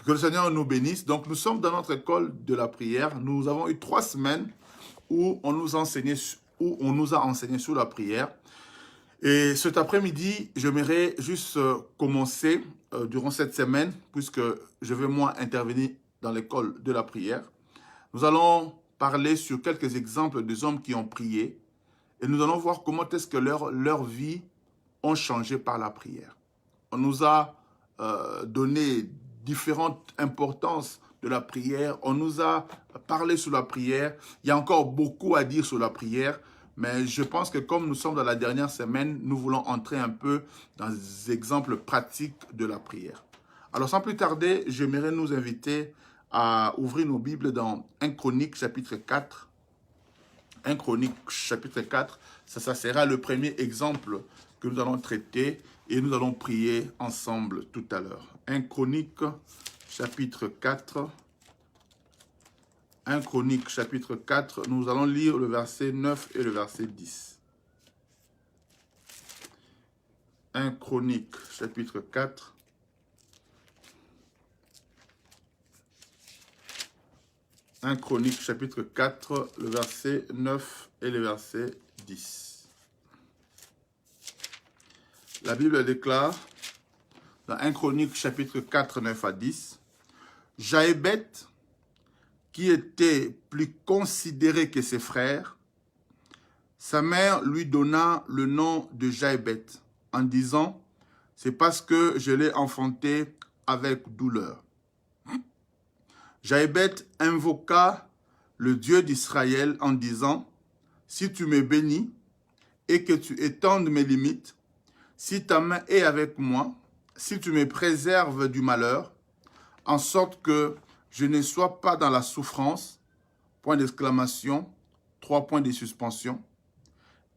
Que le Seigneur nous bénisse. Donc, nous sommes dans notre école de la prière. Nous avons eu 3 semaines où on nous a enseigné sur la prière. Et cet après-midi, j'aimerais juste commencer durant cette semaine, puisque je vais moi intervenir dans l'école de la prière. Nous allons parler sur quelques exemples des hommes qui ont prié et nous allons voir comment est-ce que leur vie ont changé par la prière. On nous a donné différentes importances de la prière. On nous a parlé sur la prière. Il y a encore beaucoup à dire sur la prière, mais je pense que comme nous sommes dans la dernière semaine, nous voulons entrer un peu dans des exemples pratiques de la prière. Alors, sans plus tarder, j'aimerais nous inviter à ouvrir nos Bibles dans 1 Chronique chapitre 4. 1 Chronique chapitre 4, ça sera le premier exemple que nous allons traiter et nous allons prier ensemble tout à l'heure. 1 Chronique chapitre 4. 1 Chronique chapitre 4, nous allons lire le verset 9 et le verset 10. 1 Chronique chapitre 4. Un Chronique chapitre 4, le verset 9 et le verset 10. La Bible déclare dans 1 Chronique chapitre 4, 9 à 10, « Jaébet, qui était plus considéré que ses frères, sa mère lui donna le nom de Jaébet en disant, « C'est parce que je l'ai enfanté avec douleur. » Jaébet invoqua le Dieu d'Israël en disant, « Si tu me bénis et que tu étendes mes limites, si ta main est avec moi, si tu me préserves du malheur, en sorte que je ne sois pas dans la souffrance, point d'exclamation, 3 points de suspension.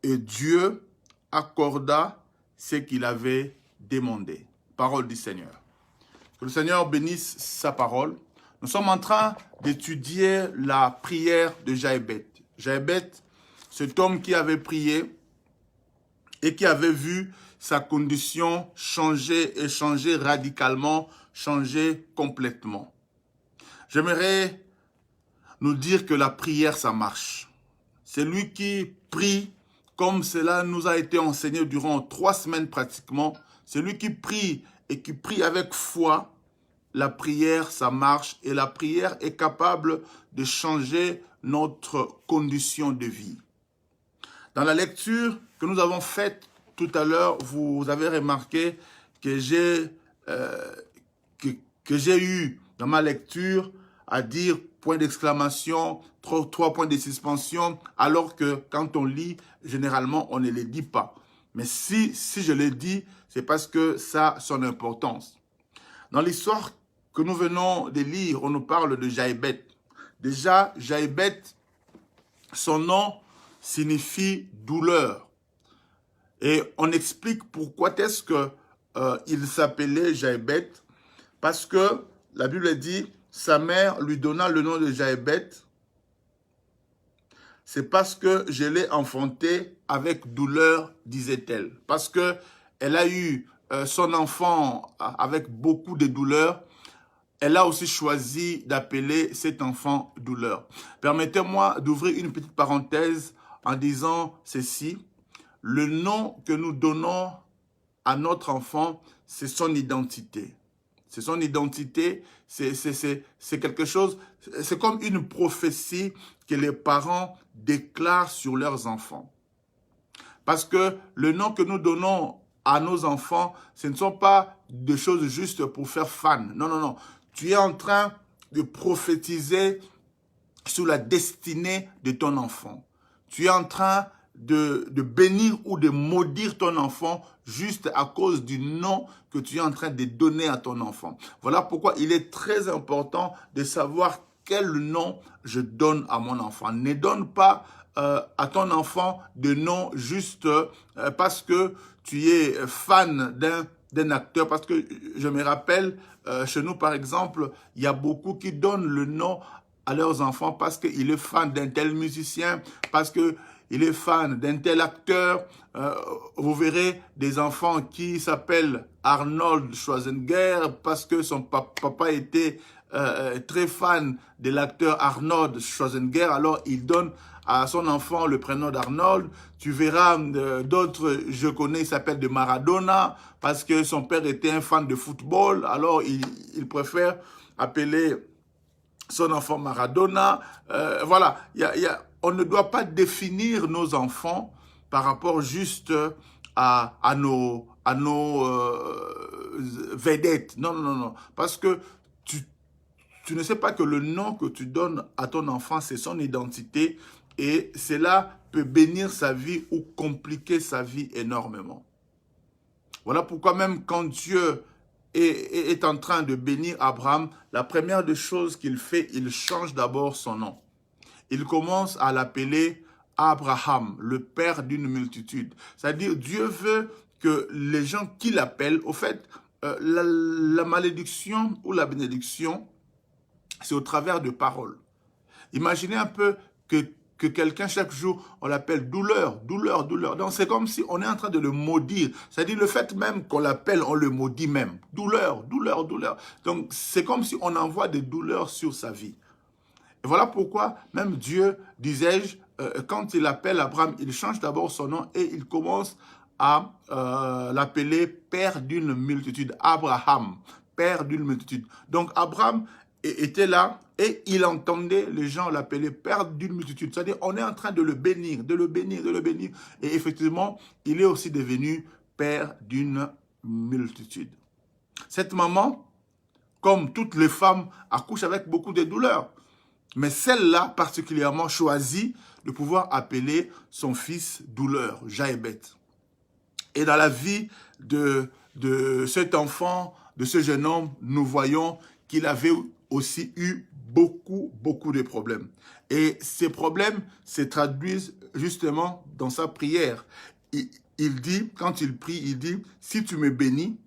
Et Dieu accorda ce qu'il avait demandé. » Parole du Seigneur. Que le Seigneur bénisse sa parole. Nous sommes en train d'étudier la prière de Jaébet. Jaébet, cet homme qui avait prié et qui avait vu sa condition changer et changer radicalement, changer complètement. J'aimerais nous dire que la prière, ça marche. C'est lui qui prie comme cela nous a été enseigné durant 3 semaines pratiquement. C'est lui qui prie et qui prie avec foi. La prière, ça marche et la prière est capable de changer notre condition de vie. Dans la lecture que nous avons faite tout à l'heure, vous avez remarqué que j'ai eu dans ma lecture à dire point d'exclamation, 3 points de suspension, alors que quand on lit, généralement, on ne les dit pas. Mais si je les dis, c'est parce que ça a son importance. Dans l'histoire que nous venons de lire, on nous parle de Jaébet. Déjà, Jaébet, son nom signifie douleur. Et on explique pourquoi est-ce qu'il s'appelait Jaébet. Parce que la Bible dit, sa mère lui donna le nom de Jaébet. C'est parce que je l'ai enfanté avec douleur, disait-elle. Parce qu'elle a eu son enfant avec beaucoup de douleur. Elle a aussi choisi d'appeler cet enfant douleur. Permettez-moi d'ouvrir une petite parenthèse en disant ceci. Le nom que nous donnons à notre enfant, c'est son identité. C'est son identité, c'est quelque chose, c'est comme une prophétie que les parents déclarent sur leurs enfants. Parce que le nom que nous donnons à nos enfants, ce ne sont pas des choses juste pour faire fan. Non, non, non. Tu es en train de prophétiser sur la destinée de ton enfant. Tu es en train de bénir ou de maudire ton enfant juste à cause du nom que tu es en train de donner à ton enfant. Voilà pourquoi il est très important de savoir quel nom je donne à mon enfant. Ne donne pas à ton enfant de nom juste parce que tu es fan d'un acteur. Parce que je me rappelle, chez nous par exemple, il y a beaucoup qui donnent le nom à leurs enfants parce qu'il est fan d'un tel musicien, parce que il est fan d'un tel acteur. Vous verrez des enfants qui s'appellent Arnold Schwarzenegger parce que son papa était très fan de l'acteur Arnold Schwarzenegger. Alors, il donne à son enfant le prénom d'Arnold. Tu verras d'autres, je connais, il s'appelle de Maradona parce que son père était un fan de football. Alors, il préfère appeler son enfant Maradona. Voilà, on ne doit pas définir nos enfants par rapport juste à nos vedettes. Non, non, non. Parce que tu ne sais pas que le nom que tu donnes à ton enfant, c'est son identité. Et cela peut bénir sa vie ou compliquer sa vie énormément. Voilà pourquoi même quand Dieu est en train de bénir Abraham, la première des choses qu'il fait, il change d'abord son nom. Il commence à l'appeler Abraham, le père d'une multitude. C'est-à-dire, Dieu veut que les gens qui l'appellent, au fait, la malédiction ou la bénédiction, c'est au travers de paroles. Imaginez un peu que quelqu'un, chaque jour, on l'appelle douleur, douleur, douleur. Donc, c'est comme si on est en train de le maudire. C'est-à-dire, le fait même qu'on l'appelle, on le maudit même. Douleur, douleur, douleur. Donc, c'est comme si on envoie des douleurs sur sa vie. Et voilà pourquoi, même Dieu, disais-je, quand il appelle Abraham, il change d'abord son nom et il commence à l'appeler père d'une multitude. Abraham, père d'une multitude. Donc, Abraham était là et il entendait les gens l'appeler père d'une multitude. C'est-à-dire, on est en train de le bénir, de le bénir, de le bénir. Et effectivement, il est aussi devenu père d'une multitude. Cette maman, comme toutes les femmes, accouche avec beaucoup de douleurs. Mais celle-là, particulièrement, choisit de pouvoir appeler son fils douleur, Jaébet. Et dans la vie de cet enfant, de ce jeune homme, nous voyons qu'il avait aussi eu beaucoup de problèmes. Et ces problèmes se traduisent justement dans sa prière. Il dit, quand il prie, il dit, si tu me bénis,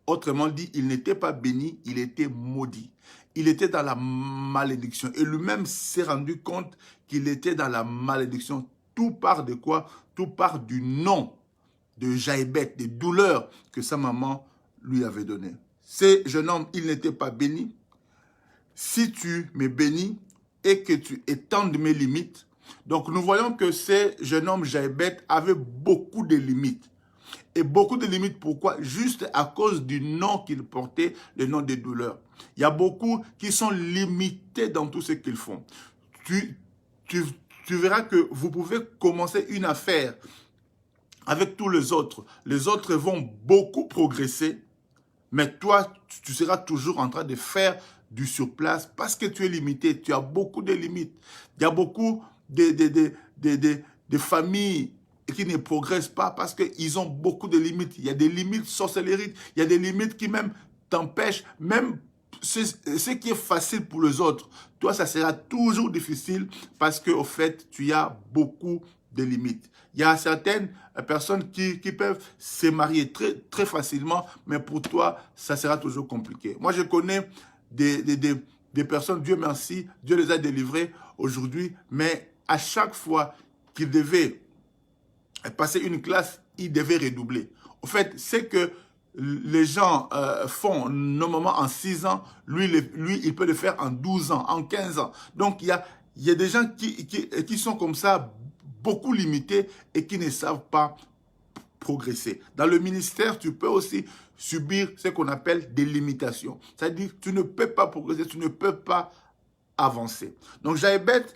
autrement dit, il n'était pas béni, il était maudit. Il était dans la malédiction. Et lui-même s'est rendu compte qu'il était dans la malédiction. Tout part de quoi? Tout part du nom de Jaébet, des douleurs que sa maman lui avait données. Ce jeune homme, il n'était pas béni. Si tu me bénis et que tu étendes mes limites. Donc nous voyons que ce jeune homme Jaébet avait beaucoup de limites. Et beaucoup de limites, pourquoi? Juste à cause du nom qu'il portait, le nom des douleurs. Il y a beaucoup qui sont limités dans tout ce qu'ils font. Tu verras que vous pouvez commencer une affaire avec tous les autres. Les autres vont beaucoup progresser, mais toi, tu seras toujours en train de faire du surplace parce que tu es limité. Tu as beaucoup de limites. Il y a beaucoup de familles qui ne progressent pas parce qu'ils ont beaucoup de limites. Il y a des limites sorcelleries, il y a des limites qui même t'empêchent, même ce qui est facile pour les autres. Toi, ça sera toujours difficile parce qu'au fait, tu as beaucoup de limites. Il y a certaines personnes qui peuvent se marier très facilement, mais pour toi, ça sera toujours compliqué. Moi, je connais des personnes, Dieu merci, Dieu les a délivrées aujourd'hui, mais à chaque fois qu'ils devaient passer une classe, il devait redoubler. En fait, c'est que les gens font normalement en 6 ans, lui, il peut le faire en 12 ans, en 15 ans. Donc, il y a des gens qui sont comme ça, beaucoup limités et qui ne savent pas progresser. Dans le ministère, tu peux aussi subir ce qu'on appelle des limitations. C'est-à-dire que tu ne peux pas progresser, tu ne peux pas avancer. Donc, Jaébet,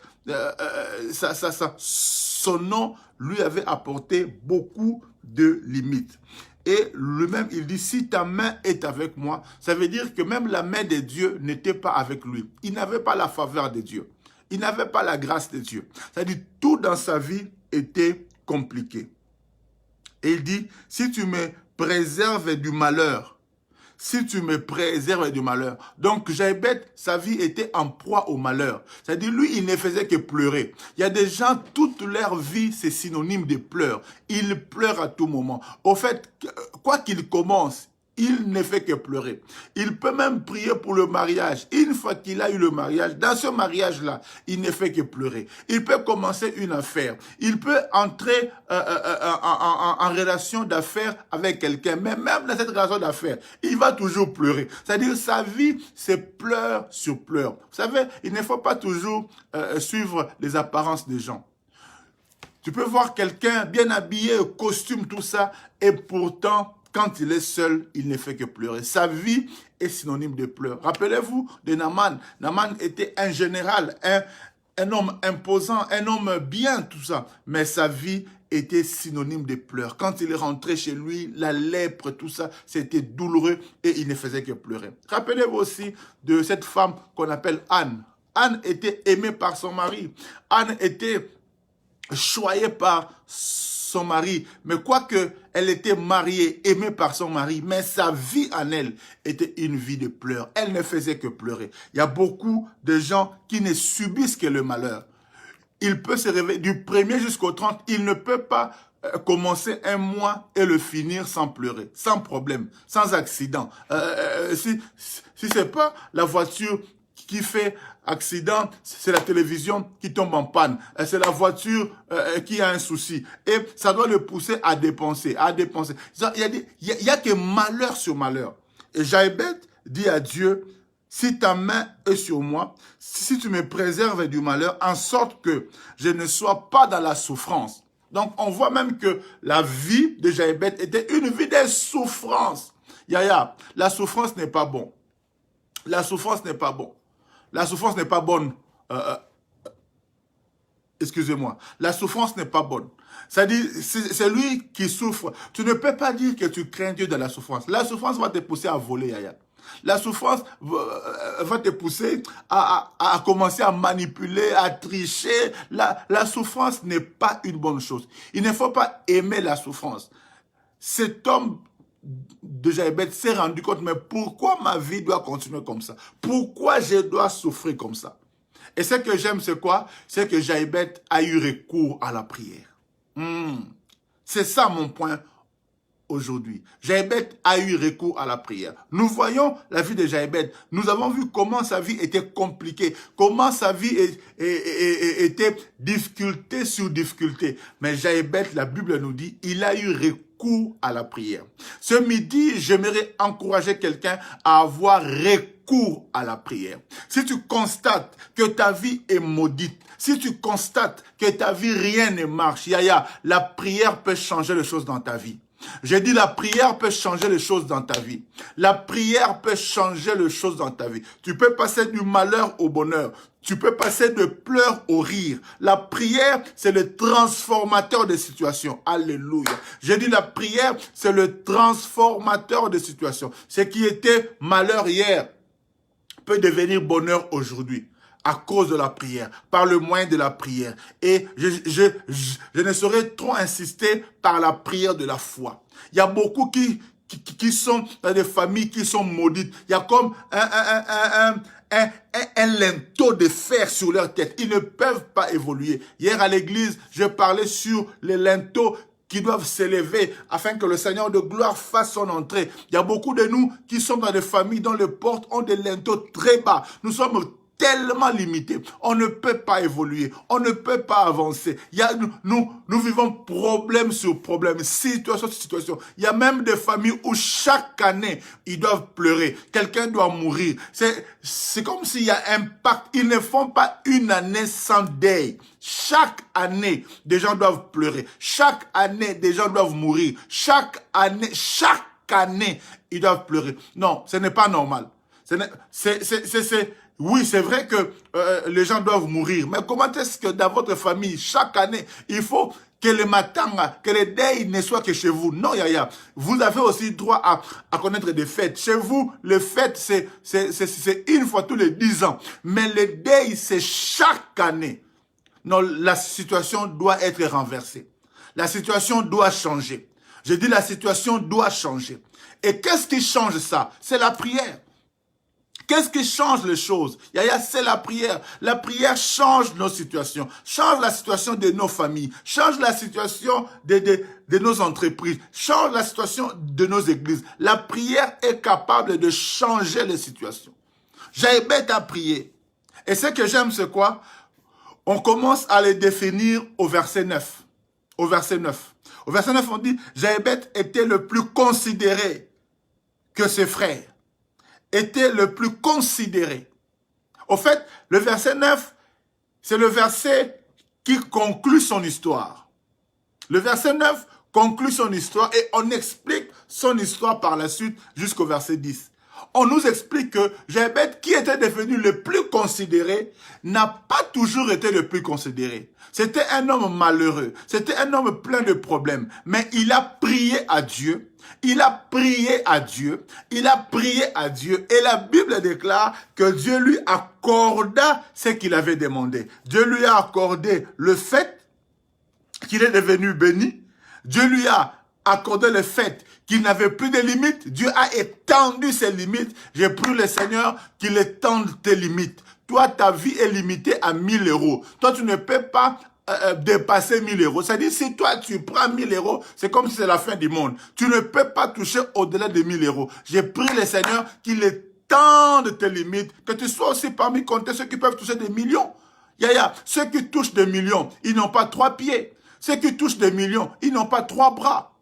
son nom lui avait apporté beaucoup de limites. Et lui-même, il dit, si ta main est avec moi, ça veut dire que même la main de Dieu n'était pas avec lui. Il n'avait pas la faveur de Dieu. Il n'avait pas la grâce de Dieu. C'est-à-dire, tout dans sa vie était compliqué. Et il dit, si tu me préserves du malheur, si tu me préserves du malheur. Donc, Jaébet, sa vie était en proie au malheur. C'est-à-dire, lui, il ne faisait que pleurer. Il y a des gens, toute leur vie, c'est synonyme de pleurs. Ils pleurent à tout moment. Au fait, quoi qu'il commence, il ne fait que pleurer. Il peut même prier pour le mariage. Une fois qu'il a eu le mariage, dans ce mariage-là, il ne fait que pleurer. Il peut commencer une affaire. Il peut entrer en relation d'affaires avec quelqu'un. Mais même dans cette relation d'affaires, il va toujours pleurer. C'est-à-dire, sa vie, c'est pleurs sur pleurs. Vous savez, il ne faut pas toujours suivre les apparences des gens. Tu peux voir quelqu'un bien habillé, costume, tout ça, et pourtant, quand il est seul, il ne fait que pleurer. Sa vie est synonyme de pleurs. Rappelez-vous de Naaman. Naaman était un général, un homme imposant, un homme bien, tout ça. Mais sa vie était synonyme de pleurs. Quand il est rentré chez lui, la lèpre, tout ça, c'était douloureux et il ne faisait que pleurer. Rappelez-vous aussi de cette femme qu'on appelle Anne. Anne était aimée par son mari. Anne était choyée par son mari, mais quoique elle était mariée, aimée par son mari, mais sa vie en elle était une vie de pleurs. Elle ne faisait que pleurer. Il y a beaucoup de gens qui ne subissent que le malheur. Il peut se réveiller du 1er jusqu'au 30, il ne peut pas commencer un mois et le finir sans pleurer, sans problème, sans accident. Si c'est pas la voiture qui fait accident, c'est la télévision qui tombe en panne, c'est la voiture qui a un souci. Et ça doit le pousser à dépenser, à dépenser. Il y a que malheur sur malheur. Et Jaïbet dit à Dieu, si ta main est sur moi, si tu me préserves du malheur, en sorte que je ne sois pas dans la souffrance. Donc, on voit même que la vie de Jaïbet était une vie de souffrance. Yaya, la souffrance n'est pas bon. La souffrance n'est pas bon. La souffrance n'est pas bonne. Excusez-moi. La souffrance n'est pas bonne. C'est-à-dire, c'est lui qui souffre. Tu ne peux pas dire que tu crains Dieu dans la souffrance. La souffrance va te pousser à voler, Yaya. La souffrance va te pousser à commencer à manipuler, à tricher. La souffrance n'est pas une bonne chose. Il ne faut pas aimer la souffrance. Cet homme de Jaïbet s'est rendu compte, mais pourquoi ma vie doit continuer comme ça? Pourquoi je dois souffrir comme ça? Et ce que j'aime, c'est quoi? C'est que Jaïbet a eu recours à la prière. C'est ça mon point aujourd'hui. Jaïbet a eu recours à la prière. Nous voyons la vie de Jaïbet. Nous avons vu comment sa vie était compliquée, comment sa vie était difficulté sur difficulté. Mais Jaïbet, la Bible nous dit, il a eu recours à la prière. Ce midi, j'aimerais encourager quelqu'un à avoir recours à la prière. Si tu constates que ta vie est maudite, si tu constates que ta vie, rien ne marche, Yaya, la prière peut changer les choses dans ta vie. J'ai dit la prière peut changer les choses dans ta vie. La prière peut changer les choses dans ta vie. Tu peux passer du malheur au bonheur. Tu peux passer de pleurs au rire. La prière, c'est le transformateur des situations. Alléluia. J'ai dit la prière, c'est le transformateur des situations. Ce qui était malheur hier peut devenir bonheur aujourd'hui. À cause de la prière, par le moyen de la prière. Et je ne saurais trop insister par la prière de la foi. Il y a beaucoup qui sont dans des familles qui sont maudites. Il y a comme un linteau de fer sur leur tête. Ils ne peuvent pas évoluer. Hier à l'église, je parlais sur les linteaux qui doivent s'élever afin que le Seigneur de gloire fasse son entrée. Il y a beaucoup de nous qui sommes dans des familles dont les portes ont des linteaux très bas. Nous sommes tellement limité, on ne peut pas évoluer, on ne peut pas avancer. Nous vivons problème sur problème, situation sur situation. Il y a même des familles où chaque année, ils doivent pleurer. Quelqu'un doit mourir. C'est comme s'il y a un pacte. Ils ne font pas une année sans deuil. Chaque année, des gens doivent pleurer. Chaque année, des gens doivent mourir. Chaque année, ils doivent pleurer. Non, ce n'est pas normal. Oui, c'est vrai que les gens doivent mourir. Mais comment est-ce que dans votre famille, chaque année, il faut que le matin, que le deuil ne soit que chez vous? Non, Yaya. Vous avez aussi droit à connaître des fêtes. Chez vous, les fêtes, c'est une fois tous les 10 ans. Mais le deuil, c'est chaque année. Non, la situation doit être renversée. La situation doit changer. Je dis la situation doit changer. Et qu'est-ce qui change ça? C'est la prière. Qu'est-ce qui change les choses? Yaya, c'est la prière. La prière change nos situations, change la situation de nos familles, change la situation de nos entreprises, change la situation de nos églises. La prière est capable de changer les situations. Jaébet a prié. Et ce que j'aime, c'est quoi? On commence à les définir au verset 9. Au verset 9. Au verset 9, on dit, Jaébet était le plus considéré que ses frères. Était le plus considéré. Au fait, le verset 9, c'est le verset qui conclut son histoire. Le verset 9 conclut son histoire et on explique son histoire par la suite jusqu'au verset 10. On nous explique que Jaébet, qui était devenu le plus considéré, n'a pas toujours été le plus considéré. C'était un homme malheureux, c'était un homme plein de problèmes, mais il a prié à Dieu, il a prié à Dieu, il a prié à Dieu, et la Bible déclare que Dieu lui accorda ce qu'il avait demandé. Dieu lui a accordé le fait qu'il est devenu béni, Dieu lui a accordé le fait qu'il n'avait plus de limites. Dieu a étendu ses limites. J'ai prié le Seigneur qu'il étende tes limites. Toi, ta vie est limitée à 1000 €. Toi, tu ne peux pas dépasser 1000 €. C'est-à-dire, si toi, tu prends 1000 €, c'est comme si c'est la fin du monde. Tu ne peux pas toucher au-delà de 1000 €. J'ai prié le Seigneur qu'il étende tes limites. Que tu sois aussi parmi compter ceux qui peuvent toucher des millions. Yaya, ceux qui touchent des millions, ils n'ont pas 3 pieds. Ceux qui touchent des millions, ils n'ont pas 3 bras.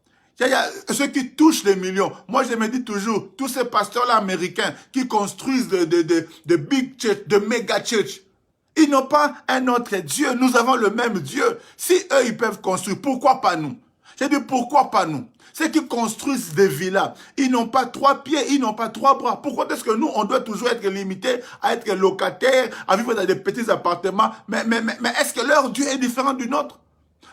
Ceux qui touchent des millions, moi je me dis toujours, tous ces pasteurs-là américains qui construisent de big church, de méga church, ils n'ont pas un autre Dieu, nous avons le même Dieu. Si eux ils peuvent construire, pourquoi pas nous? J'ai dit pourquoi pas nous? Ceux qui construisent des villas, ils n'ont pas 3 pieds, ils n'ont pas 3 bras. Pourquoi est-ce que nous, on doit toujours être limité à être locataires, à vivre dans des petits appartements? Mais est-ce que leur Dieu est différent du nôtre?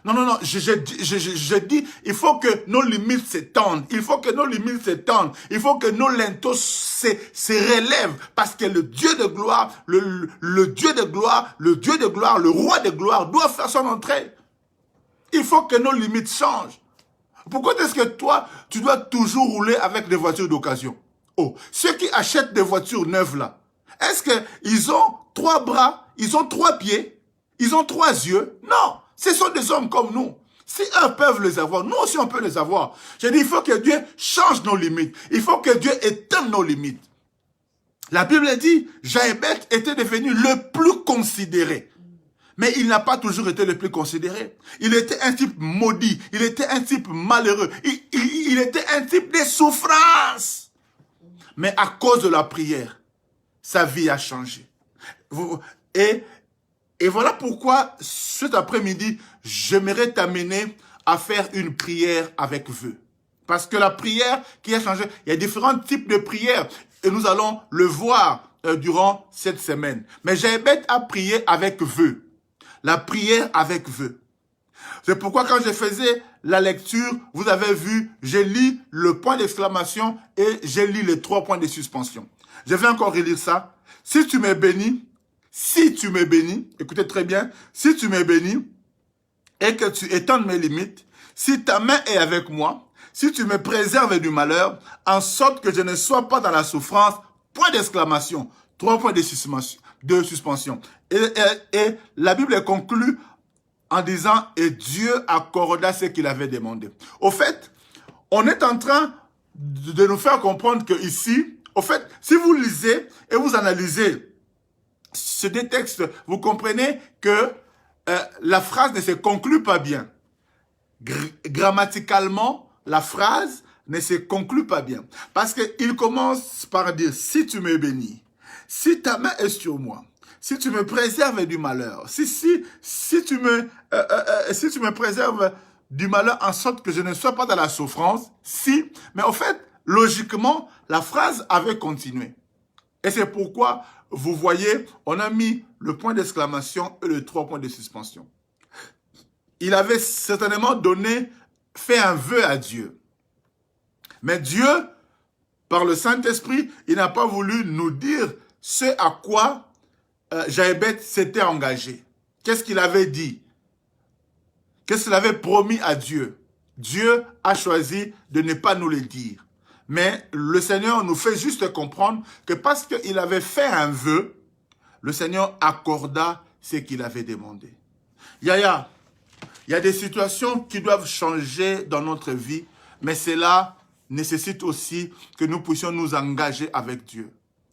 Non, non, non, je dis, il faut que nos limites s'étendent. Il faut que nos limites s'étendent. Il faut que nos linteaux se relèvent. Parce que le Dieu de gloire, le Dieu de gloire, le Dieu de gloire, le roi de gloire doit faire son entrée. Il faut que nos limites changent. Pourquoi est-ce que toi, tu dois toujours rouler avec des voitures d'occasion? Oh, ceux qui achètent des voitures neuves là, est-ce qu'ils ont 3 bras, ils ont 3 pieds, ils ont 3 yeux? Non. Ce sont des hommes comme nous. Si eux peuvent les avoir, nous aussi on peut les avoir. Je dis, il faut que Dieu change nos limites. Il faut que Dieu éteigne nos limites. La Bible dit, Jaébet était devenu le plus considéré. Mais il n'a pas toujours été le plus considéré. Il était un type maudit. Il était un type malheureux. Il était un type de souffrance. Mais à cause de la prière, sa vie a changé. Et voilà pourquoi, cet après-midi, j'aimerais t'amener à faire une prière avec vœux. Parce que la prière qui a changé, il y a différents types de prières. Et nous allons le voir durant cette semaine. Mais Jaébet a prié avec vœux. La prière avec vœux. C'est pourquoi quand je faisais la lecture, vous avez vu, j'ai lu le point d'exclamation et j'ai lu les 3 points de suspension. Je vais encore relire ça. Si tu m'es béni, écoutez très bien, si tu m'es béni et que tu étendes mes limites, si ta main est avec moi, si tu me préserves du malheur, en sorte que je ne sois pas dans la souffrance, point d'exclamation, 3 points de suspension. Et la Bible conclut en disant, et Dieu accorda ce qu'il avait demandé. Au fait, on est en train de nous faire comprendre que ici, au fait, si vous lisez et vous analysez ce deux textes, vous comprenez que la phrase ne se conclut pas bien. Grammaticalement, la phrase ne se conclut pas bien. Parce qu'il commence par dire, si tu me bénis, si ta main est sur moi, si tu me préserves du malheur, si tu me préserves du malheur en sorte que je ne sois pas dans la souffrance, si, mais en fait, logiquement, la phrase avait continué. Et c'est pourquoi, vous voyez, on a mis le point d'exclamation et le 3 points de suspension. Il avait certainement fait un vœu à Dieu. Mais Dieu, par le Saint-Esprit, il n'a pas voulu nous dire ce à quoi Jaébet s'était engagé. Qu'est-ce qu'il avait dit? Qu'est-ce qu'il avait promis à Dieu? Dieu a choisi de ne pas nous le dire. Mais le Seigneur nous fait juste comprendre que parce qu'il avait fait un vœu, le Seigneur accorda ce qu'il avait demandé. Yaya, il y a des situations qui doivent changer dans notre vie, mais cela nécessite aussi que nous puissions nous engager avec Dieu.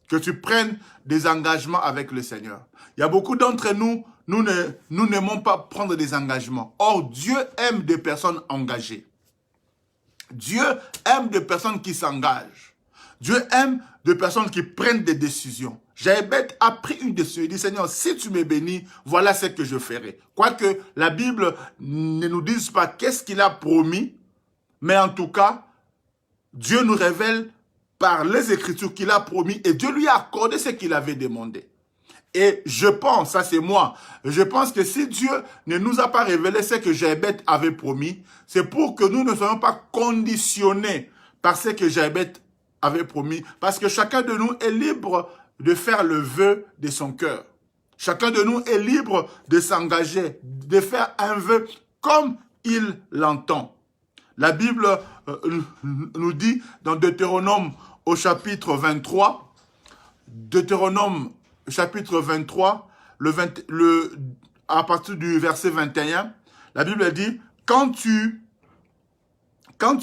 Que tu prennes des engagements avec le Seigneur. Il y a beaucoup d'entre nous, nous n'aimons pas prendre des engagements. Or, Dieu aime des personnes engagées. Dieu aime des personnes qui s'engagent. Dieu aime des personnes qui prennent des décisions. Jaébet a pris une décision. Il dit, Seigneur, si tu me bénis, voilà ce que je ferai. Quoique la Bible ne nous dise pas qu'est-ce qu'il a promis, mais en tout cas, Dieu nous révèle par les Écritures qu'il a promis et Dieu lui a accordé ce qu'il avait demandé. Et je pense, ça c'est moi, je pense que si Dieu ne nous a pas révélé ce que Jaébet avait promis, c'est pour que nous ne soyons pas conditionnés par ce que Jaébet avait promis. Parce que chacun de nous est libre de faire le vœu de son cœur. Chacun de nous est libre de s'engager, de faire un vœu comme il l'entend. La Bible nous dit dans Deutéronome au chapitre 23, Deutéronome chapitre 23, à partir du verset 21, la Bible dit, quand tu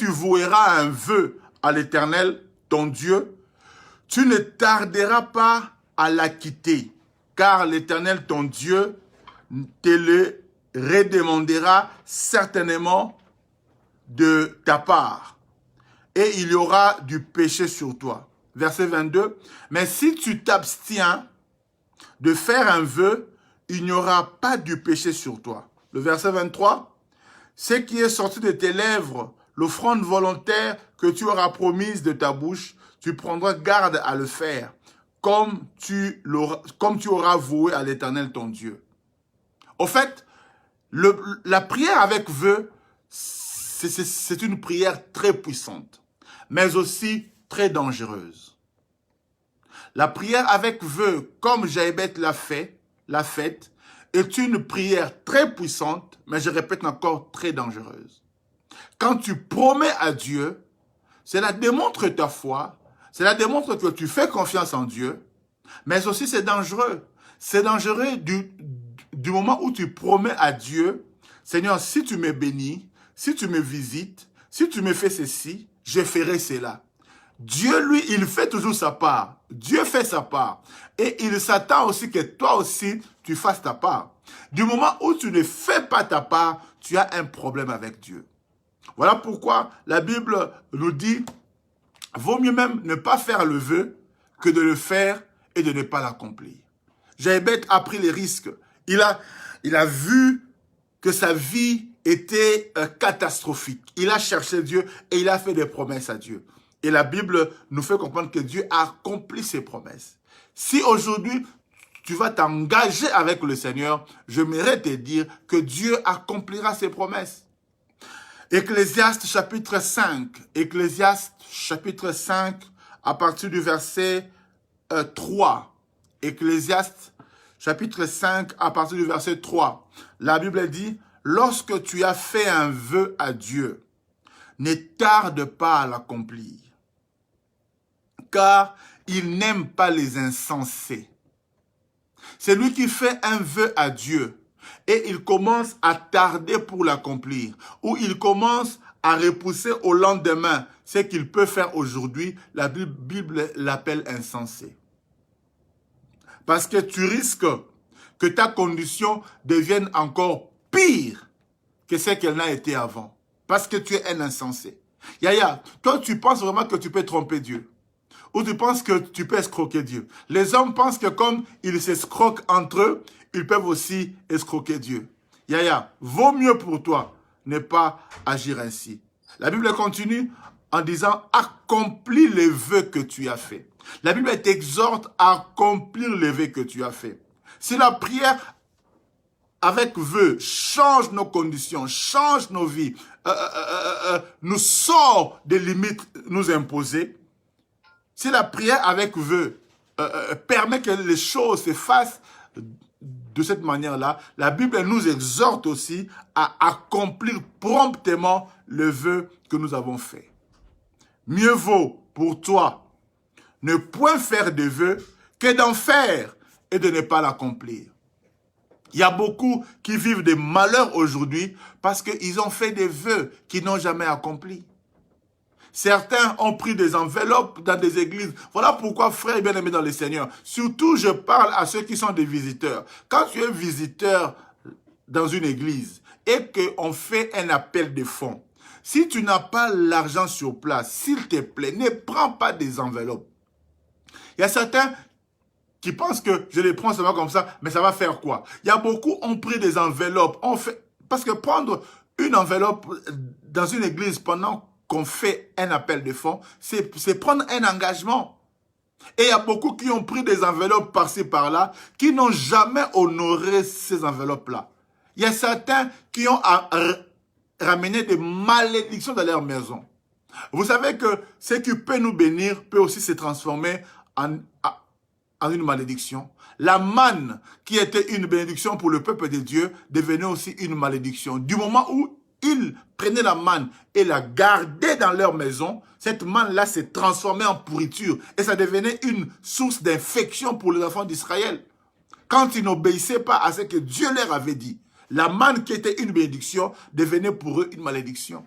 voueras un vœu à l'Éternel, ton Dieu, tu ne tarderas pas à l'acquitter, car l'Éternel, ton Dieu, te le redemandera certainement de ta part, et il y aura du péché sur toi. Verset 22, mais si tu t'abstiens de faire un vœu, il n'y aura pas du péché sur toi. Le verset 23, ce qui est sorti de tes lèvres, l'offrande volontaire que tu auras promise de ta bouche, tu prendras garde à le faire, comme tu auras voué à l'Éternel ton Dieu. Au fait, la prière avec vœu, c'est une prière très puissante, mais aussi très dangereuse. La prière avec vœu, comme Jaébet l'a faite, est une prière très puissante, mais je répète encore, très dangereuse. Quand tu promets à Dieu, cela démontre ta foi, cela démontre que tu fais confiance en Dieu, mais aussi c'est dangereux. C'est dangereux du moment où tu promets à Dieu, Seigneur, si tu me bénis, si tu me visites, si tu me fais ceci, je ferai cela. Dieu, lui, il fait toujours sa part. Dieu fait sa part. Et il s'attend aussi que toi aussi, tu fasses ta part. Du moment où tu ne fais pas ta part, tu as un problème avec Dieu. Voilà pourquoi la Bible nous dit, vaut mieux même ne pas faire le vœu que de le faire et de ne pas l'accomplir. Jaébet a pris les risques. Il a vu que sa vie était catastrophique. Il a cherché Dieu et il a fait des promesses à Dieu. Et la Bible nous fait comprendre que Dieu a accompli ses promesses. Si aujourd'hui, tu vas t'engager avec le Seigneur, j'aimerais te dire que Dieu accomplira ses promesses. Ecclésiaste chapitre 5, Ecclésiaste chapitre 5, à partir du verset 3. Ecclésiaste chapitre 5, à partir du verset 3. La Bible dit, lorsque tu as fait un vœu à Dieu, ne tarde pas à l'accomplir, car il n'aime pas les insensés. C'est lui qui fait un vœu à Dieu et il commence à tarder pour l'accomplir, ou il commence à repousser au lendemain ce qu'il peut faire aujourd'hui. La Bible l'appelle insensé. Parce que tu risques que ta condition devienne encore pire que ce qu'elle n'a été avant. Parce que tu es un insensé. Yaya, toi tu penses vraiment que tu peux tromper Dieu? Ou tu penses que tu peux escroquer Dieu? Les hommes pensent que comme ils s'escroquent entre eux, ils peuvent aussi escroquer Dieu. Yaya, vaut mieux pour toi ne pas agir ainsi. La Bible continue en disant « Accomplis les vœux que tu as faits ». La Bible t'exhorte à accomplir les vœux que tu as faits. Si la prière avec vœux change nos conditions, change nos vies, nous sort des limites nous imposées, si la prière avec vœux permet que les choses se fassent de cette manière-là, la Bible nous exhorte aussi à accomplir promptement le vœu que nous avons fait. Mieux vaut pour toi ne point faire de vœux que d'en faire et de ne pas l'accomplir. Il y a beaucoup qui vivent des malheurs aujourd'hui parce qu'ils ont fait des vœux qu'ils n'ont jamais accomplis. Certains ont pris des enveloppes dans des églises. Voilà pourquoi, frères et bien-aimés dans le Seigneur, surtout je parle à ceux qui sont des visiteurs. Quand tu es visiteur dans une église et qu'on fait un appel de fonds, si tu n'as pas l'argent sur place, s'il te plaît, ne prends pas des enveloppes. Il y a certains qui pensent que je les prends seulement comme ça, mais ça va faire quoi? Il y a beaucoup qui ont pris des enveloppes. Parce que prendre une enveloppe dans une église pendant qu'on fait un appel de fonds, c'est prendre un engagement. Et il y a beaucoup qui ont pris des enveloppes par-ci, par-là, qui n'ont jamais honoré ces enveloppes-là. Il y a certains qui ont ramené des malédictions dans leur maison. Vous savez que ce qui peut nous bénir peut aussi se transformer en une malédiction. La manne qui était une bénédiction pour le peuple de Dieu devenait aussi une malédiction. Du moment où ils prenaient la manne et la gardaient dans leur maison, cette manne-là s'est transformée en pourriture et ça devenait une source d'infection pour les enfants d'Israël. Quand ils n'obéissaient pas à ce que Dieu leur avait dit, la manne qui était une bénédiction devenait pour eux une malédiction.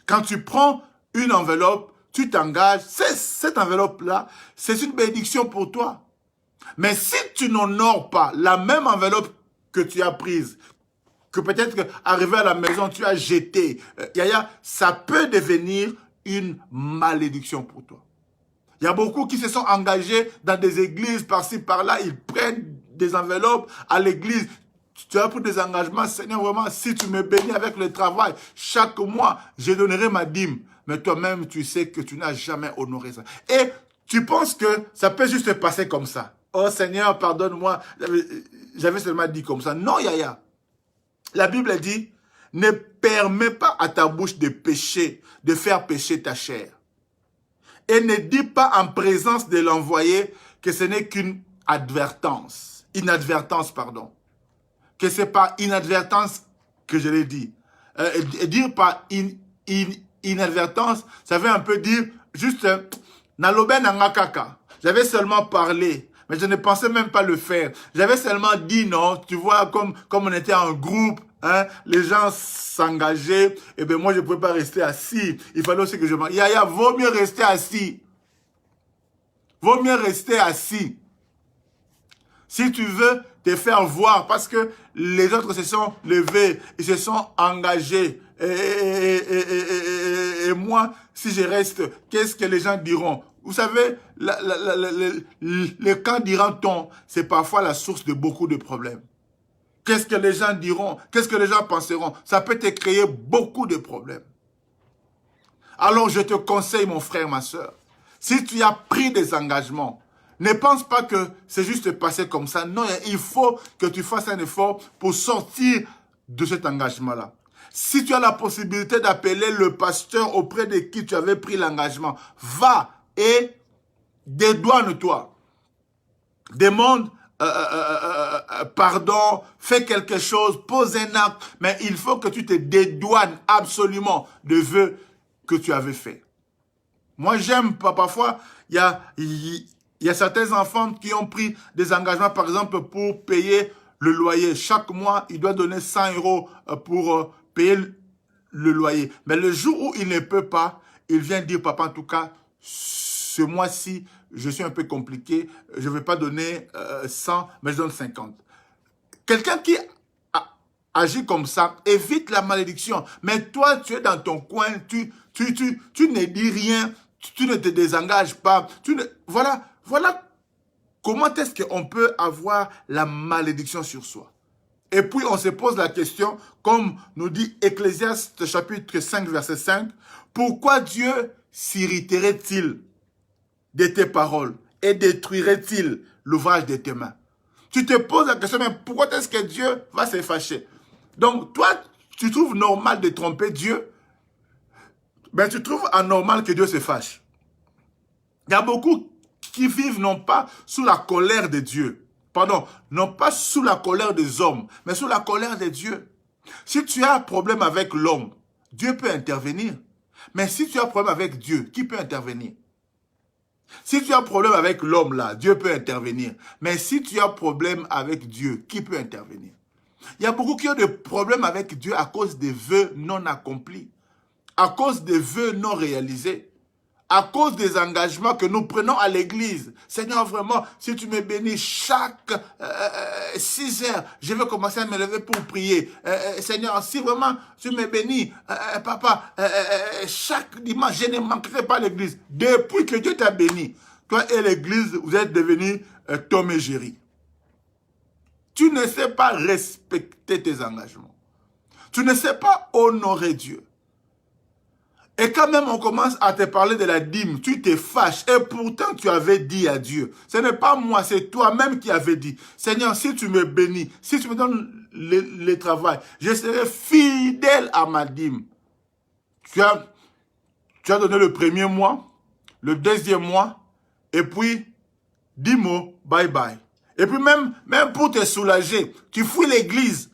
Quand tu prends une enveloppe, tu t'engages, cette enveloppe-là, c'est une bénédiction pour toi. Mais si tu n'honores pas la même enveloppe que tu as prise, que peut-être qu'arrivé à la maison, tu as jeté, ça peut devenir une malédiction pour toi. Il y a beaucoup qui se sont engagés dans des églises par-ci, par-là, ils prennent des enveloppes à l'église. Tu as pris des engagements, Seigneur, vraiment, si tu me bénis avec le travail, chaque mois, je donnerai ma dîme. Mais toi-même, tu sais que tu n'as jamais honoré ça. Et tu penses que ça peut juste se passer comme ça. Oh Seigneur, pardonne-moi, j'avais seulement dit comme ça. Non, Yaya. La Bible dit, ne permets pas à ta bouche de pécher, de faire pécher ta chair. Et ne dis pas en présence de l'envoyé que ce n'est qu'une inadvertance, pardon. Que c'est par inadvertance que je l'ai dit. Dire par inadvertance, ça veut un peu dire juste nalobe nanga kaka. J'avais seulement parlé, mais je ne pensais même pas le faire. J'avais seulement dit non, tu vois, comme on était en groupe, hein, les gens s'engageaient, et bien moi je ne pouvais pas rester assis. Il fallait aussi que je mange. Yaya, vaut mieux rester assis. Vaut mieux rester assis. Si tu veux te faire voir, parce que les autres se sont levés, ils se sont engagés. Et moi, si je reste, qu'est-ce que les gens diront? Vous savez, le quand diront-on, c'est parfois la source de beaucoup de problèmes. Qu'est-ce que les gens diront? Qu'est-ce que les gens penseront? Ça peut te créer beaucoup de problèmes. Alors je te conseille, mon frère, ma soeur, si tu as pris des engagements, ne pense pas que c'est juste passé comme ça. Non, il faut que tu fasses un effort pour sortir de cet engagement-là. Si tu as la possibilité d'appeler le pasteur auprès de qui tu avais pris l'engagement, va et dédouane-toi. Demande pardon, fais quelque chose, pose un acte, mais il faut que tu te dédouanes absolument de vœux que tu avais fait. Moi, j'aime pas, parfois, il y a certains enfants qui ont pris des engagements, par exemple, pour payer le loyer. Chaque mois, il doit donner 100 € pour payer le loyer. Mais le jour où il ne peut pas, il vient dire, papa, en tout cas, ce mois-ci, je suis un peu compliqué, je ne vais pas donner 100, mais je donne 50. Quelqu'un qui agit comme ça évite la malédiction. Mais toi, tu es dans ton coin, tu ne dis rien, tu ne te désengages pas. Voilà comment est-ce qu'on peut avoir la malédiction sur soi. Et puis, on se pose la question, comme nous dit Ecclésiaste chapitre 5, verset 5, pourquoi Dieu s'irriterait-il de tes paroles et détruirait-il l'ouvrage de tes mains? Tu te poses la question, mais pourquoi est-ce que Dieu va se fâcher? Donc, toi, tu trouves normal de tromper Dieu? Ben, tu trouves anormal que Dieu se fâche. Il y a beaucoup qui vivent non pas sous la colère de Dieu, pardon, non pas sous la colère des hommes, mais sous la colère de Dieu. Si tu as un problème avec l'homme, Dieu peut intervenir. Mais si tu as un problème avec Dieu, qui peut intervenir? Si tu as un problème avec l'homme là, Dieu peut intervenir. Mais si tu as un problème avec Dieu, qui peut intervenir? Il y a beaucoup qui ont des problèmes avec Dieu à cause des vœux non accomplis, à cause des vœux non réalisés, à cause des engagements que nous prenons à l'église. Seigneur, vraiment, si tu me bénis chaque 6 heures, je vais commencer à me lever pour prier. Seigneur, si vraiment tu me bénis, papa, chaque dimanche, je ne manquerai pas l'église. Depuis que Dieu t'a béni, toi et l'église, vous êtes devenus Tom et Jerry. Tu ne sais pas respecter tes engagements. Tu ne sais pas honorer Dieu. Et quand même on commence à te parler de la dîme, tu te fâches. Et pourtant tu avais dit à Dieu, ce n'est pas moi, c'est toi-même qui avais dit, Seigneur, si tu me bénis, si tu me donnes le travail, je serai fidèle à ma dîme. Tu as donné le premier mois, le deuxième mois, et puis 10 mots, bye bye. Et puis même pour te soulager, tu fouilles l'église.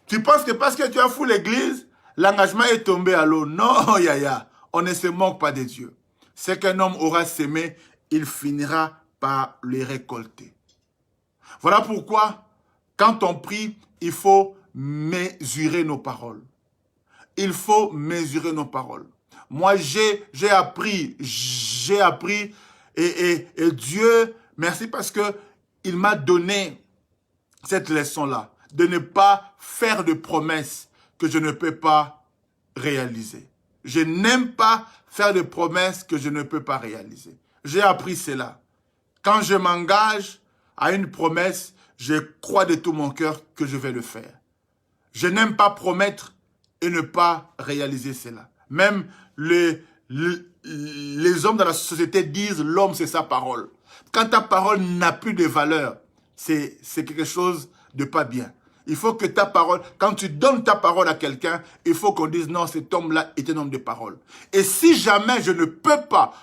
Tu penses que parce que tu as fouillé l'église, l'engagement est tombé à l'eau. Non, yaya, on ne se moque pas de Dieu. Ce qu'un homme aura semé, il finira par les récolter. Voilà pourquoi, quand on prie, il faut mesurer nos paroles. Il faut mesurer nos paroles. Moi, j'ai appris et Dieu, merci parce que il m'a donné cette leçon-là, de ne pas faire de promesses que je ne peux pas réaliser. Je n'aime pas faire de promesses que je ne peux pas réaliser. J'ai appris cela. Quand je m'engage à une promesse, je crois de tout mon cœur que je vais le faire. Je n'aime pas promettre et ne pas réaliser cela. Même les hommes dans la société disent l'homme c'est sa parole. Quand ta parole n'a plus de valeur, c'est quelque chose de pas bien. Il faut que ta parole, quand tu donnes ta parole à quelqu'un, il faut qu'on dise non, cet homme-là est un homme de parole. Et si jamais je ne peux pas,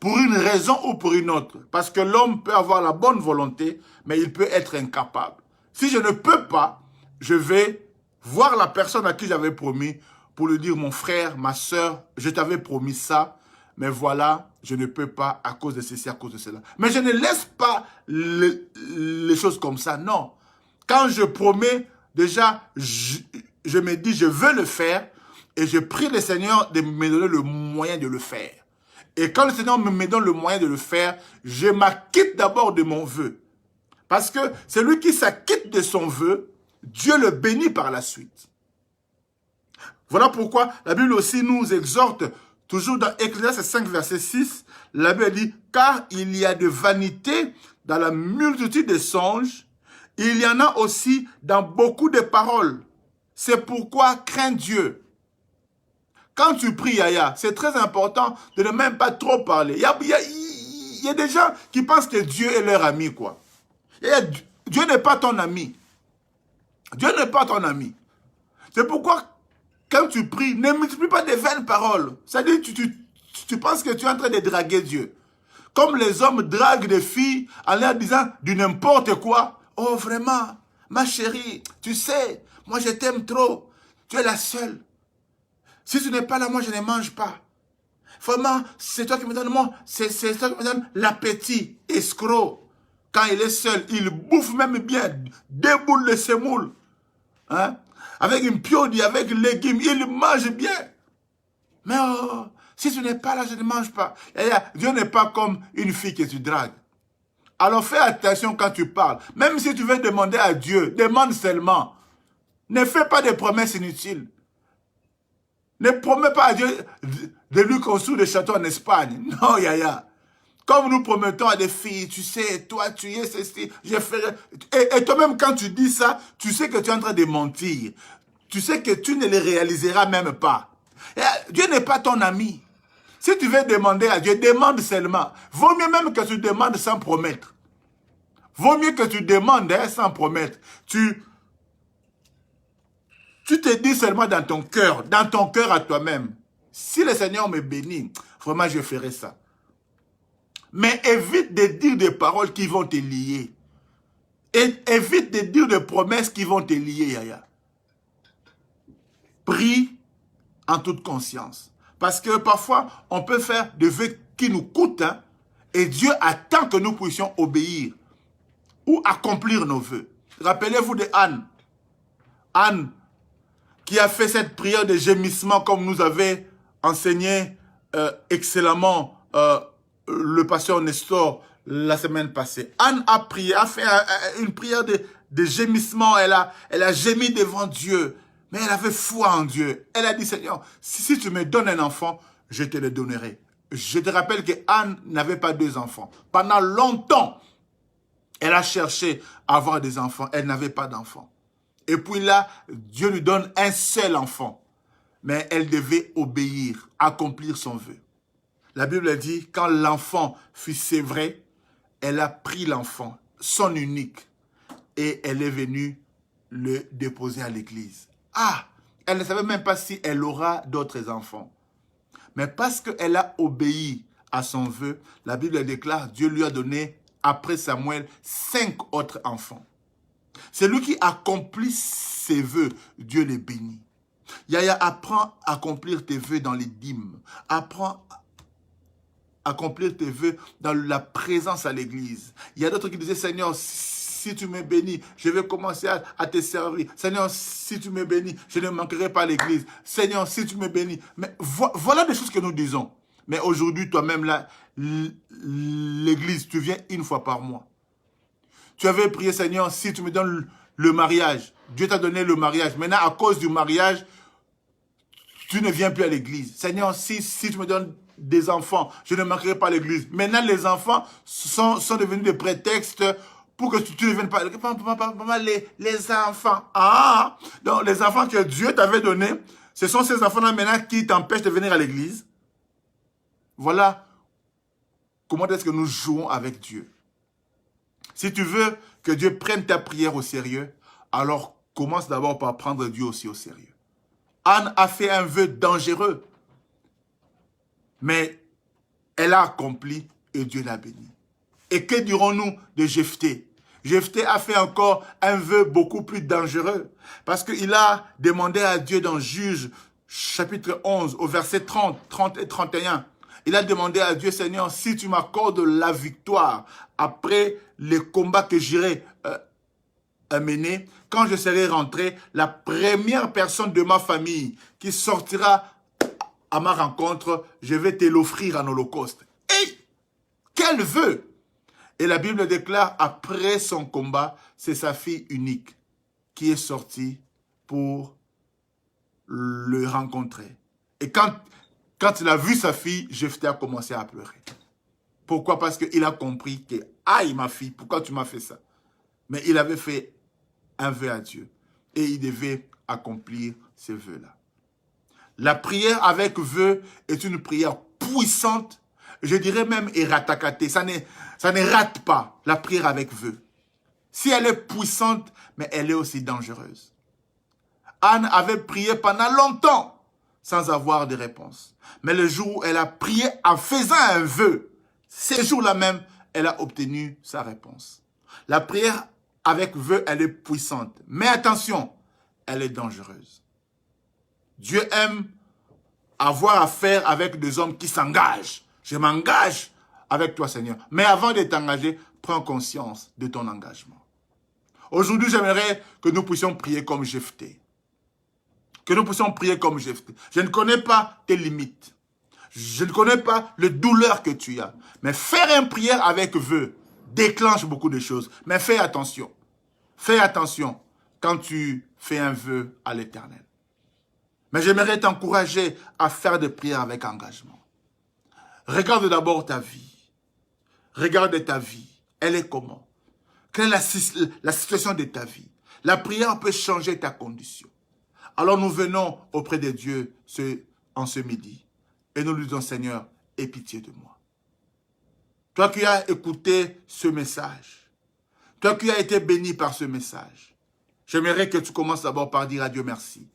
pour une raison ou pour une autre, parce que l'homme peut avoir la bonne volonté, mais il peut être incapable. Si je ne peux pas, je vais voir la personne à qui j'avais promis pour lui dire, mon frère, ma soeur, je t'avais promis ça, mais voilà, je ne peux pas à cause de ceci, à cause de cela. Mais je ne laisse pas les choses comme ça, non. Quand je promets, déjà, je me dis, je veux le faire et je prie le Seigneur de me donner le moyen de le faire. Et quand le Seigneur me donne le moyen de le faire, je m'acquitte d'abord de mon vœu. Parce que celui qui s'acquitte de son vœu, Dieu le bénit par la suite. Voilà pourquoi la Bible aussi nous exhorte, toujours dans Ecclésiaste 5, verset 6, la Bible dit, car il y a de vanité dans la multitude des songes, il y en a aussi dans beaucoup de paroles. C'est pourquoi crains Dieu. Quand tu pries, Yaya, c'est très important de ne même pas trop parler. Il y a des gens qui pensent que Dieu est leur ami, quoi. Dieu n'est pas ton ami. Dieu n'est pas ton ami. C'est pourquoi, quand tu pries, ne multiplie pas des vaines paroles. C'est-à-dire, tu penses que tu es en train de draguer Dieu. Comme les hommes draguent des filles en leur disant du n'importe quoi. Oh, vraiment, ma chérie, tu sais, moi je t'aime trop. Tu es la seule. Si tu n'es pas là, moi je ne mange pas. Vraiment, c'est toi qui me donnes c'est toi qui me donne l'appétit, escroc. Quand il est seul, il bouffe même bien 2 boules de semoule. Hein? Avec une piodi, avec légumes, il mange bien. Mais oh, si tu n'es pas là, je ne mange pas. Dieu n'est pas comme une fille que tu dragues. Alors fais attention quand tu parles. Même si tu veux demander à Dieu, demande seulement. Ne fais pas de promesses inutiles. Ne promets pas à Dieu de lui construire des châteaux en Espagne. Non, Yaya. Comme nous promettons à des filles, tu sais, toi, tu es ceci, je ferai... Et toi-même, quand tu dis ça, tu sais que tu es en train de mentir. Tu sais que tu ne les réaliseras même pas. Dieu n'est pas ton ami. Si tu veux demander à Dieu, demande seulement. Vaut mieux même que tu demandes sans promettre. Vaut mieux que tu demandes sans promettre. Tu te dis seulement dans ton cœur à toi-même. Si le Seigneur me bénit, vraiment je ferai ça. Mais évite de dire des paroles qui vont te lier. Et évite de dire des promesses qui vont te lier, Yaya. Prie en toute conscience. Parce que parfois, on peut faire des vœux qui nous coûtent, hein, et Dieu attend que nous puissions obéir ou accomplir nos vœux. Rappelez-vous de Anne. Anne, qui a fait cette prière de gémissement comme nous avait enseigné excellemment le pasteur Nestor la semaine passée. Anne a prié, a fait une prière de gémissement. Elle a gémi devant Dieu. Mais elle avait foi en Dieu. Elle a dit, Seigneur, si tu me donnes un enfant, je te le donnerai. Je te rappelle que Anne n'avait pas 2 enfants. Pendant longtemps, elle a cherché à avoir des enfants. Elle n'avait pas d'enfants. Et puis là, Dieu lui donne un seul enfant. Mais elle devait obéir, accomplir son vœu. La Bible dit, quand l'enfant fut sévré, elle a pris l'enfant, son unique, et elle est venue le déposer à l'église. Ah, elle ne savait même pas si elle aura d'autres enfants. Mais parce qu'elle a obéi à son vœu, la Bible déclare, Dieu lui a donné, après Samuel, 5 autres enfants. C'est lui qui accomplit ses vœux, Dieu les bénit. Yaya, apprends à accomplir tes vœux dans les dîmes. Apprends à accomplir tes vœux dans la présence à l'église. Il y a d'autres qui disaient, Seigneur, si tu me bénis, je vais commencer à te servir. Seigneur, si tu me bénis, je ne manquerai pas à l'église. Seigneur, si tu me bénis. Mais voilà des choses que nous disons. Mais aujourd'hui, toi-même, là, l'église, tu viens une fois par mois. Tu avais prié, Seigneur, si tu me donnes le mariage. Dieu t'a donné le mariage. Maintenant, à cause du mariage, tu ne viens plus à l'église. Seigneur, si tu me donnes des enfants, je ne manquerai pas à l'église. Maintenant, les enfants sont devenus des prétextes pour que tu ne viennes pas. Les enfants. Ah! Donc, les enfants que Dieu t'avait donnés, ce sont ces enfants-là maintenant qui t'empêchent de venir à l'église. Voilà comment est-ce que nous jouons avec Dieu. Si tu veux que Dieu prenne ta prière au sérieux, alors commence d'abord par prendre Dieu aussi au sérieux. Anne a fait un vœu dangereux, mais elle a accompli et Dieu l'a béni. Et que dirons-nous de Jephthé? Jephthé a fait encore un vœu beaucoup plus dangereux, parce qu'il a demandé à Dieu dans Juges, chapitre 11, au verset 30 et 31, il a demandé à Dieu, Seigneur, si tu m'accordes la victoire après les combats que j'irai mener, quand je serai rentré, la première personne de ma famille qui sortira à ma rencontre, je vais te l'offrir en holocauste. Hey! Quel vœu! Et la Bible déclare, après son combat, c'est sa fille unique qui est sortie pour le rencontrer. Et quand il a vu sa fille, Jephthé a commencé à pleurer. Pourquoi? Parce qu'il a compris que, aïe ma fille, pourquoi tu m'as fait ça? Mais il avait fait un vœu à Dieu. Et il devait accomplir ce vœu-là. La prière avec vœu est une prière puissante, je dirais même eratakate. Ça ne rate pas la prière avec vœu. Si elle est puissante, mais elle est aussi dangereuse. Anne avait prié pendant longtemps sans avoir de réponse. Mais le jour où elle a prié en faisant un vœu, ce jour-là même, elle a obtenu sa réponse. La prière avec vœu, elle est puissante. Mais attention, elle est dangereuse. Dieu aime avoir affaire avec des hommes qui s'engagent. Je m'engage avec toi, Seigneur. Mais avant de t'engager, prends conscience de ton engagement. Aujourd'hui, j'aimerais que nous puissions prier comme Jephthé. Que nous puissions prier comme Jephthé. Je ne connais pas tes limites. Je ne connais pas les douleurs que tu as. Mais faire une prière avec vœu déclenche beaucoup de choses. Mais fais attention. Fais attention quand tu fais un vœu à l'Éternel. Mais j'aimerais t'encourager à faire des prières avec engagement. Regarde d'abord ta vie. Regarde ta vie. Elle est comment? Quelle est la situation de ta vie? La prière peut changer ta condition. Alors nous venons auprès de Dieu en ce midi. Et nous lui disons, Seigneur, aie pitié de moi. Toi qui as écouté ce message, toi qui as été béni par ce message, j'aimerais que tu commences d'abord par dire à Dieu merci.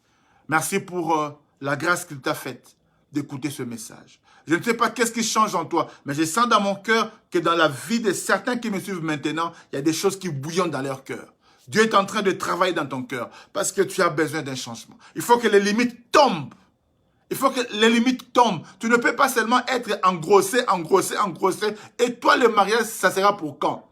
Merci pour la grâce qu'il t'a faite d'écouter ce message. Je ne sais pas qu'est-ce qui change en toi, mais je sens dans mon cœur que dans la vie de certains qui me suivent maintenant, il y a des choses qui bouillonnent dans leur cœur. Dieu est en train de travailler dans ton cœur parce que tu as besoin d'un changement. Il faut que les limites tombent Il faut que les limites tombent. Tu ne peux pas seulement être engrossé. Et toi, le mariage, ça sera pour quand?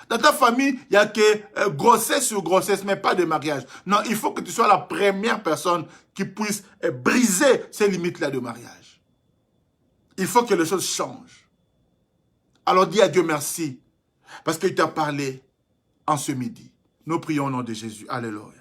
Dans ta famille, il n'y a que grossesse sur grossesse, mais pas de mariage. Non, il faut que tu sois la première personne qui puisse briser ces limites-là de mariage. Il faut que les choses changent. Alors dis à Dieu merci, parce qu'il t'a parlé en ce midi. Nous prions au nom de Jésus. Alléluia.